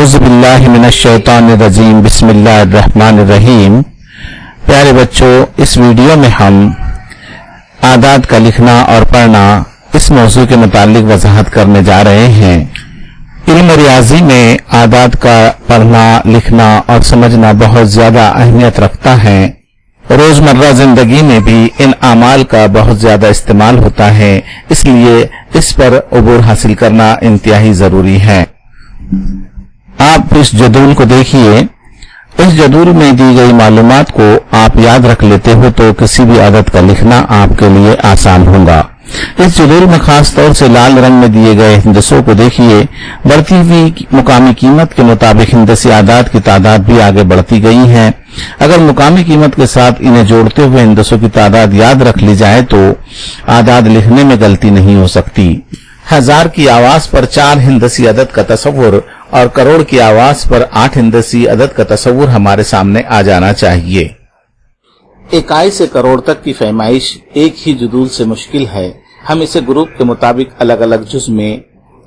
औज़ु बिल्लाहि मिनश्शैतानिर्रजीम बिस्मिल्लाहिर्रहमानिर्रहीम। प्यारे बच्चों, इस वीडियो में हम आदाद का लिखना और पढ़ना इस मौजू के मुतालिक वजाहत करने जा रहे हैं। इल्म रियाजी में आदाद का पढ़ना, लिखना और समझना बहुत ज्यादा अहमियत रखता है। रोजमर्रा जिंदगी में भी इन अमाल का बहुत ज्यादा इस्तेमाल होता है, इसलिए इस पर अबूर हासिल करना इंतहाई जरूरी है। आप इस जदूल को देखिए। इस जदूल में दी गई मालूमात को आप याद रख लेते हो तो किसी भी आदत का लिखना आपके लिए आसान होगा। इस जदूल में खास तौर से लाल रंग में दिए गए हिंदसों को देखिए। बढ़ती हुई मुकामी कीमत के मुताबिक हिंदसी आदाद की तादाद भी आगे बढ़ती गई है। अगर मुकामी कीमत के साथ इन्हें जोड़ते हुए हिंदसों की तादाद याद रख ली जाए तो आदाद लिखने में गलती नहीं हो सकती। हजार की आवाज पर 4 हिंदसी अदद का तस्वुर और करोड़ की आवाज पर 8 हिंदसी अदद का तस्वुर हमारे सामने आ जाना चाहिए। इकाई से करोड़ तक की फैमाइश एक ही जदूल से मुश्किल है। हम इसे ग्रुप के मुताबिक अलग अलग जुज में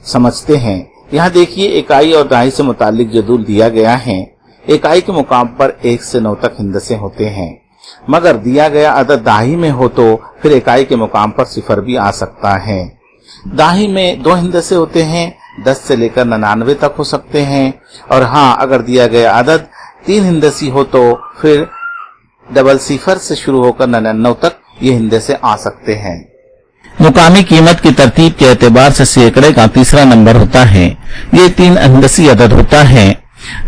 समझते हैं। यहाँ देखिए, इकाई और दहाई से मुतालिक जदूल दिया गया है। इकाई के मुकाम पर 1 से 9 तक हिंदसे होते हैं, मगर दिया गया अदद दहाई में हो तो फिर इकाई के मुकाम पर सिफर भी आ सकता है। दहाई में 2 हिंदसे होते हैं, 10 से लेकर 99 तक हो सकते हैं। और हाँ, अगर दिया गया अदद 3 हिंदसी हो तो फिर डबल सिफर से शुरू होकर 99 तक ये हिंदसे आ सकते हैं। मुकामी कीमत की तरतीब के एतबार से सैकड़े का तीसरा नंबर होता है। ये 3 हिंदसी अदद होता है।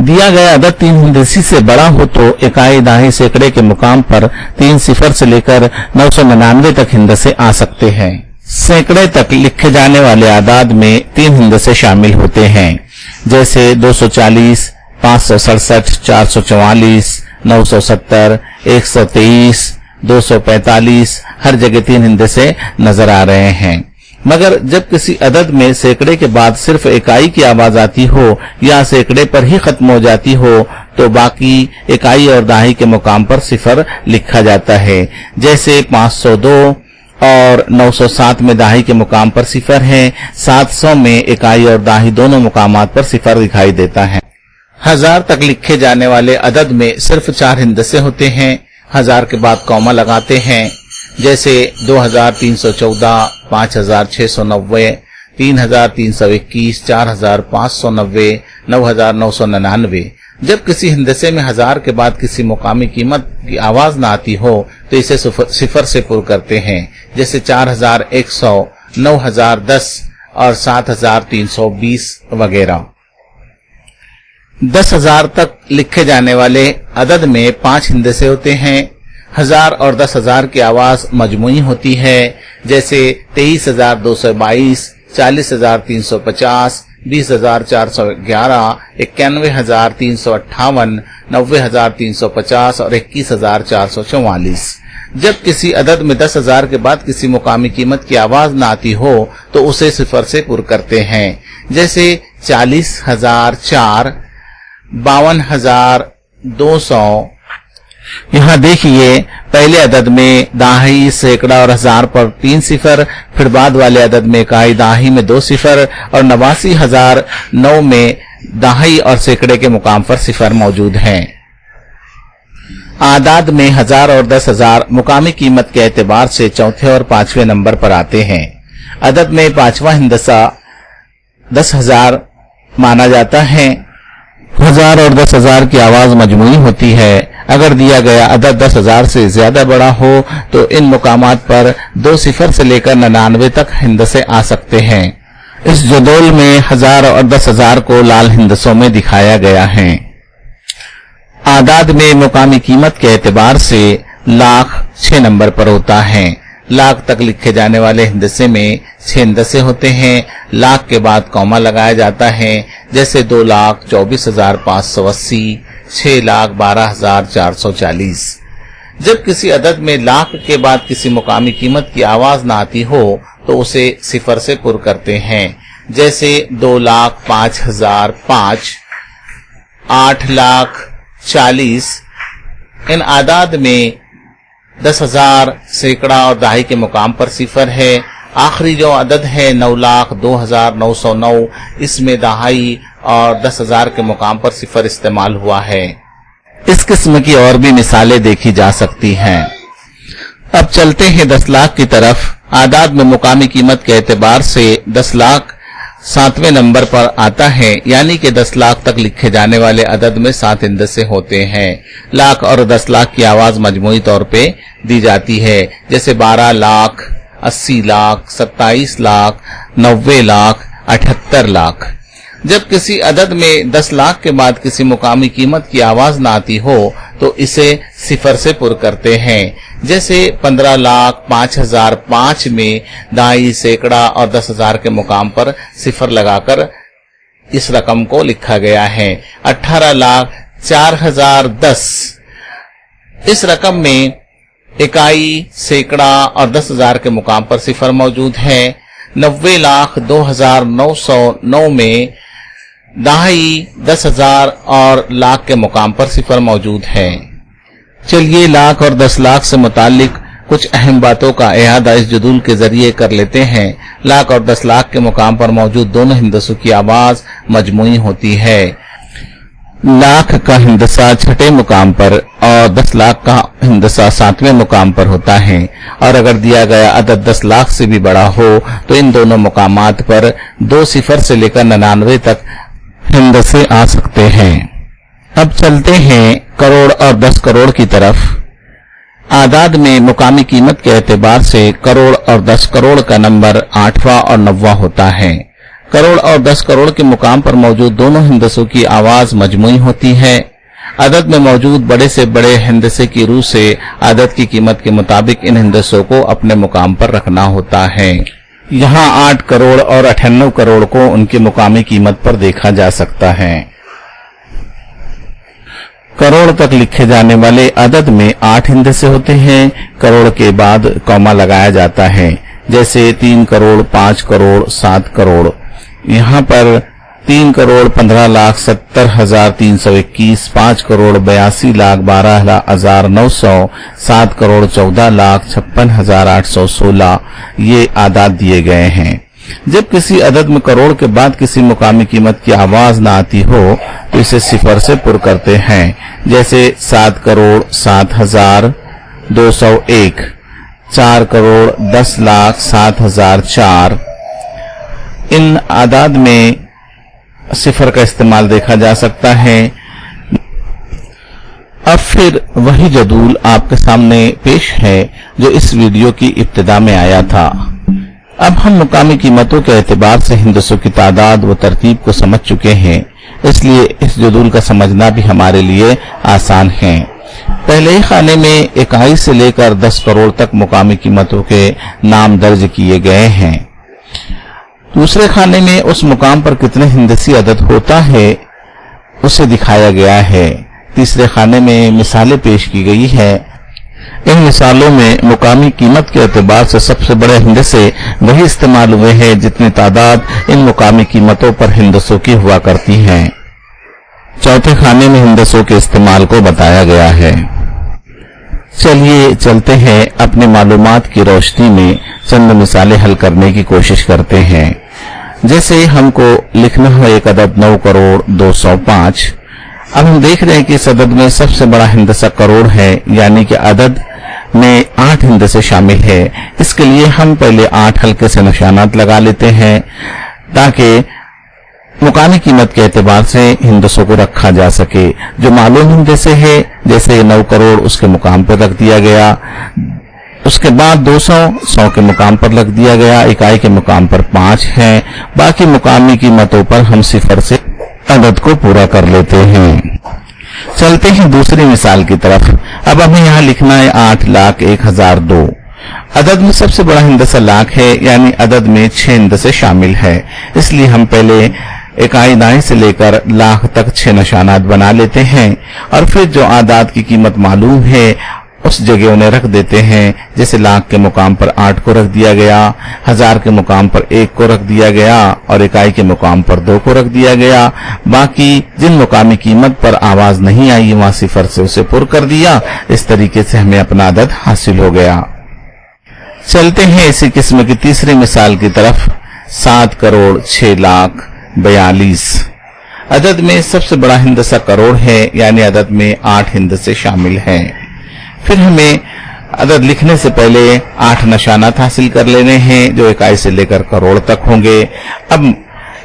दिया गया अदद 3 हिंदसी से बड़ा हो तो इकाई दहाई सैकड़े के मुकाम पर 3 सिफर से लेकर 999 तक हिंदसे आ सकते हैं। सैकड़े तक लिखे जाने वाले आदाद में 3 हिंदसे शामिल होते हैं, जैसे 240, 567, 444, 970, 123, 245। हर जगह 3 हिंदसे नजर आ रहे हैं। मगर जब किसी अदद में सैकड़े के बाद सिर्फ इकाई की आवाज आती हो या सैकड़े पर ही खत्म हो जाती हो तो बाकी इकाई और दहाई के मुकाम पर सिफर लिखा जाता है। जैसे 502 और 907 में दहाई के मुकाम पर सिफर है। 700 में इकाई और दहाई दोनों मुकामात पर सिफर दिखाई देता है। 1000 तक लिखे जाने वाले अदद में सिर्फ 4 हिंदसे होते हैं। 1000 के बाद कौमा लगाते हैं, जैसे 2314, 5690, 3321, 4590, 9999। जब किसी हिंदसे में 1000 के बाद किसी मुकामी कीमत की आवाज न आती हो तो इसे सिफर से पुर करते हैं, जैसे 4100, 9010 और 7320 वगैरह। 10,000 तक लिखे जाने वाले अदद में 5 हिंदसे होते हैं। 1000 और 10,000 की आवाज मजमुई होती है, जैसे 23,222, 40,350, 20,411, 91,358, 90,350 और 21,444। जब किसी अदद में 10,000 के बाद किसी मुकामी कीमत की आवाज न आती हो तो उसे सिफर से पुर करते हैं, जैसे 40,004, 52,200। यहाँ देखिए, पहले अदद में दहाई, सैकड़ा और 1000 पर 3 सिफर, फिर बाद वाले अदद में इकाई दहाई में 2 सिफर और 89,009 में दहाई और सैकड़े के मुकाम पर सिफर मौजूद हैं। आदाद में 1000 और 10,000 मुकामी कीमत के एतबार से चौथे और 5वें नंबर पर आते हैं। अदद में 5वां हिंदसा 10,000 माना जाता है। 1000 और 10,000 की आवाज मजमुई होती है। अगर दिया गया अदद 10,000 से ज्यादा बड़ा हो तो इन मुकामात पर 2 सिफर से लेकर 99 तक हिंदसे आ सकते हैं। इस जदोल में 1000 और 10,000 को लाल हिंदसों में दिखाया गया है। आदाद में मुकामी कीमत के एतबार से लाख 6 नंबर पर होता है। लाख तक लिखे जाने वाले हिंदसे में 6 हिंदसे होते हैं। लाख के बाद कौमा लगाया जाता है, जैसे 2,24,580, 6,12,440। जब किसी अदद में लाख के बाद किसी मुकामी कीमत की आवाज न आती हो तो उसे सिफर से पुर करते हैं, जैसे 2,05,005, 8,40,000। इन आदाद में 10,000 सैकड़ा और दहाई के मुकाम पर सिफर है। आखिरी जो अदद है 9,02,909, इसमें दहाई और 10,000 के मुकाम पर सिफर इस्तेमाल हुआ है। इस किस्म की और भी मिसालें देखी जा सकती हैं। अब चलते हैं 10 लाख की तरफ। आदाद में मुकामी कीमत के एतबार से 10 लाख 7वें नंबर पर आता है, यानी कि 10 लाख तक लिखे जाने वाले अदद में 7 हिंदसे होते हैं। लाख और 10 लाख की आवाज मजमूई तौर पे दी जाती है, जैसे 12 लाख, 80 लाख, 27 लाख, 90 लाख, 78 लाख। जब किसी अदद में 10 लाख के बाद किसी मुकामी कीमत की आवाज ना आती हो तो इसे सिफर से पुर करते हैं। जैसे 15 लाख 5,005 में दहाई, सैकड़ा और 10,000 के मुकाम पर सिफर लगाकर इस रकम को लिखा गया है। 18 लाख 4,010, इस रकम में इकाई, सैकड़ा और 10,000 के मुकाम पर सिफर मौजूद है। 90 लाख 2,909 में दहाई, 10,000 और लाख के मुकाम पर सिफर मौजूद है। चलिए लाख और 10 लाख से मुतालिक कुछ अहम बातों का इहादा इस जदूल के जरिए कर लेते हैं। लाख और 10 लाख के मुकाम पर मौजूद दोनों हिंदसों की आवाज मजमूई होती है। लाख का हिंदसा छठे मुकाम पर और 10 लाख का हिंदसा 7वें मुकाम पर होता है, और अगर दिया गया अदद 10 लाख से भी बड़ा हो तो इन दोनों मुकामात पर 2 सिफर से लेकर 99 तक हिंदसे आ सकते हैं। अब चलते हैं करोड़ और 10 करोड़ की तरफ। आदाद में मुकामी कीमत के एतबार से करोड़ और 10 करोड़ का नंबर 8वां और 9वां होता है। करोड़ और 10 करोड़ के मुकाम पर मौजूद दोनों हिंदसों की आवाज मजमूई होती है। अदद में मौजूद बड़े से बड़े हिंदसे की रूह से अदद की कीमत के मुताबिक इन हिंदसों को अपने मुकाम पर रखना होता है। यहाँ 8 करोड़ और 98 करोड़ को उनकी मुकामी कीमत पर देखा जा सकता है। करोड़ तक लिखे जाने वाले अदद में 8 हिंदसे होते हैं। करोड़ के बाद कॉमा लगाया जाता है, जैसे 3 करोड़, 5 करोड़, 7 करोड़। यहाँ पर 3 करोड़ 15,70,321, 5 करोड़ 82,12,900, 7 करोड़ 14,56,816 ये आदाद दिए गए हैं। जब किसी अदद में करोड़ के बाद किसी मुकामी कीमत की आवाज ना आती हो तो इसे सिफर से पुर करते हैं, जैसे 7 करोड़ 7,201, 4 करोड़ 10,07,004। इन आदाद में सिफर का इस्तेमाल देखा जा सकता है। अब फिर वही जदूल आपके सामने पेश है जो इस वीडियो की इब्तिदा में आया था। अब हम मुकामी कीमतों के एतबार से हिंदसों की तादाद व तरतीब को समझ चुके हैं, इसलिए इस जदूल का समझना भी हमारे लिए आसान है। पहले ही खाने में इकाई से लेकर 10 करोड़ तक मुकामी कीमतों के नाम दर्ज किए गए हैं। दूसरे खाने में उस मुकाम पर कितने हिंदसी अदद होता है उसे दिखाया गया है। तीसरे खाने में मिसालें पेश की गई है। इन मिसालों में मुकामी कीमत के एतबार से सबसे बड़े हिंदसे वही इस्तेमाल हुए हैं जितनी तादाद इन मुकामी कीमतों पर हिंदसों की हुआ करती हैं। चौथे खाने में हिंदसों के इस्तेमाल को बताया गया है। चलिए चलते हैं अपने मालूमात की रोशनी में चंद मिसालें हल करने की कोशिश करते हैं। जैसे हमको लिखना है एक अदद 9 करोड़ 205। अब हम देख रहे हैं कि इस अदद में सबसे बड़ा हिंदसा करोड़ है, यानी कि अदद में 8 हिंदसे शामिल है। इसके लिए हम पहले 8 हल्के से निशानात लगा लेते हैं ताकि मुकामी कीमत के एतबार से हिंदसों को रखा जा सके। जो मालूम हिंदसे है जैसे 9 करोड़ उसके मुकाम पर रख दिया गया, उसके बाद 200 100 के मुकाम पर रख दिया गया, इकाई के मुकाम पर 5 है। बाकी मुकामी कीमतों पर हम सिफर से अदद को पूरा कर लेते हैं। चलते हैं दूसरी मिसाल की तरफ। अब हमें यहाँ लिखना है 8,01,002। अदद में सबसे बड़ा हिंदसा लाख है, यानी अदद में 6 हिंदसे शामिल है। इसलिए हम पहले इकाई दाएं से लेकर लाख तक 6 निशानात बना लेते हैं और फिर जो आदाद की कीमत मालूम है उस जगह उन्हें रख देते हैं। जैसे लाख के मुकाम पर 8 को रख दिया गया, 1000 के मुकाम पर 1 को रख दिया गया और इकाई के मुकाम पर 2 को रख दिया गया। बाकी जिन मुकामी कीमत पर आवाज नहीं आई वहां सिफर से उसे पुर कर दिया। इस तरीके से हमें अपना अदद हासिल हो गया। चलते हैं इसी किस्म की तीसरी मिसाल की तरफ। 7,06,42,000 अदद में सबसे बड़ा हिंदसा करोड़ है, यानी अदद में 8 हिंदसे शामिल हैं। फिर हमें अदद लिखने से पहले 8 निशानात हासिल कर लेने हैं जो इकाई से लेकर करोड़ तक होंगे। अब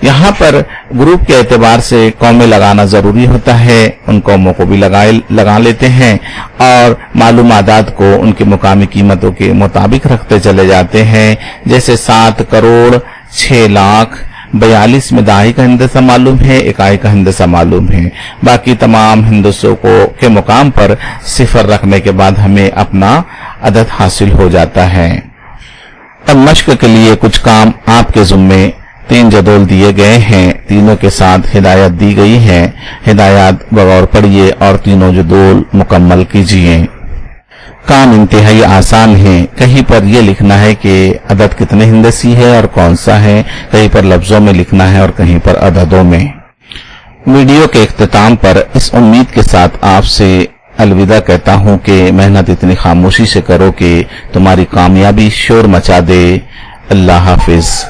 यहाँ पर ग्रुप के एतबार से कौमें लगाना जरूरी होता है, उन कौमों को भी लगा लेते हैं और मालूम आदाद को उनकी मुकामी कीमतों के मुताबिक रखते चले जाते हैं। जैसे 7,06,42,000 में दहाई का हिंदसा मालूम है, इकाई का हिंदसा मालूम है। बाकी तमाम हिंदसों के मुकाम पर सिफर रखने के बाद हमें अपना अदद हासिल हो जाता है। अब मश्क के लिए कुछ काम आपके ज़ुम्मे 3 जदोल दिए गए हैं, तीनों के साथ हिदायत दी गई है। हिदायत बगौर पढ़िए और तीनों जदोल मुकम्मल कीजिए। काम इंतहाई आसान है। कहीं पर यह लिखना है कि अदद कितने हिंदसी है और कौन सा है, कहीं पर लफ्जों में लिखना है और कहीं पर अददों में। वीडियो के इख्तिताम पर इस उम्मीद के साथ आपसे अलविदा कहता हूं कि मेहनत इतनी खामोशी से करो कि तुम्हारी कामयाबी शोर मचा दे। अल्लाह हाफिज।